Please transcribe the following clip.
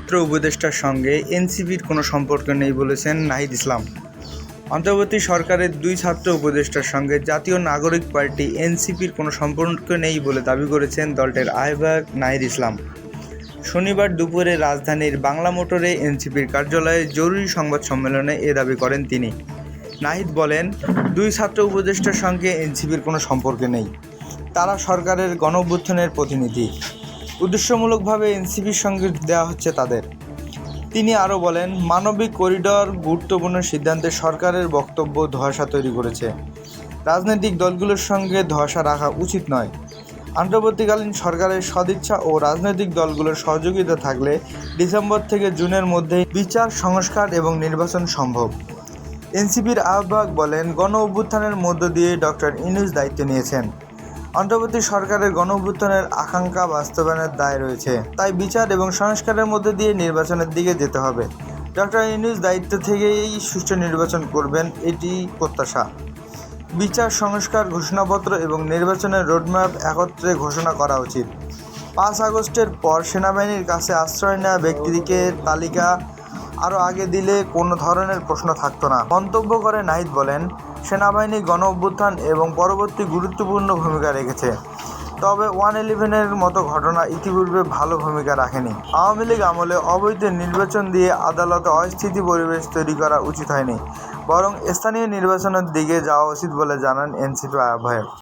ছাত্র উপদেষ্টার সঙ্গে এনসিপির কোনো সম্পর্ক নেই বলেছেন নাহিদ ইসলাম। অন্তর্বর্তী সরকারের দুই ছাত্র উপদেষ্টার সঙ্গে জাতীয় নাগরিক পার্টি এনসিপির কোনো সম্পর্ক নেই বলে দাবি করেছেন দলটির আহ্বায়ক নাহিদ ইসলাম। শনিবার দুপুরে রাজধানীর বাংলা মোটরে এনসিপির কার্যালয়ে জরুরি সংবাদ সম্মেলনে এ দাবি করেন তিনি। নাহিদ বলেন, দুই ছাত্র উপদেষ্টার সঙ্গে এনসিপির কোনো সম্পর্ক নেই। তারা সরকারের গণঅভ্যুত্থানের প্রতিনিধি। উদ্দেশ্যমূলকভাবে এনসিপির সঙ্গে দেওয়া হচ্ছে তাদের। তিনি আরও বলেন, মানবিক করিডর গুরুত্বপূর্ণ সিদ্ধান্তে সরকারের বক্তব্য ধোঁয়াশা তৈরি করেছে। রাজনৈতিক দলগুলোর সঙ্গে ধোঁয়াশা রাখা উচিত নয়। অন্তর্বর্তীকালীন সরকারের সদিচ্ছা ও রাজনৈতিক দলগুলোর সহযোগিতা থাকলে ডিসেম্বর থেকে জুনের মধ্যে বিচার, সংস্কার এবং নির্বাচন সম্ভব। এনসিপির আহ্বায়ক বলেন, গণ-অভ্যুত্থানের মধ্য দিয়ে ডক্টর ইউনূস দায়িত্ব নিয়েছেন। অন্তর্বর্তী সরকারের গণ-অভ্যুত্থানের আকাঙ্ক্ষা বাস্তবায়নের দায় রয়েছে। তাই বিচার এবং সংস্কারের মধ্য দিয়ে নির্বাচনের দিকে যেতে হবে। ডক্টর ইউনূস দায়িত্ব থেকেই সুষ্ঠু নির্বাচন করবেন, এটি প্রত্যাশা। বিচার, সংস্কার, ঘোষণাপত্র এবং নির্বাচনের রোডম্যাপ একত্রে ঘোষণা করা উচিত। 5 আগস্টের পর সেনাবাহিনীর কাছে আশ্রয় নেওয়া ব্যক্তিদের তালিকা আরও আগে দিলে কোনো ধরনের প্রশ্ন থাকতো না। মন্তব্য করে নাহিদ বলেন, সেনাবাহিনী গণ-অভ্যুত্থান এবং পরবর্তী গুরুত্বপূর্ণ ভূমিকা রেখেছে। তবে 111-এর মতো ঘটনা ইতিপূর্বে ভালো ভূমিকা রাখেনি। আওয়ামী লীগ আমলে অবৈধ নির্বাচন দিয়ে আদালতে অস্থিতি পরিবেশ তৈরি করা উচিত হয়নি, বরং স্থানীয় নির্বাচনের দিকে যাওয়া উচিত বলে জানান এনসিপি আহ্বায়ক।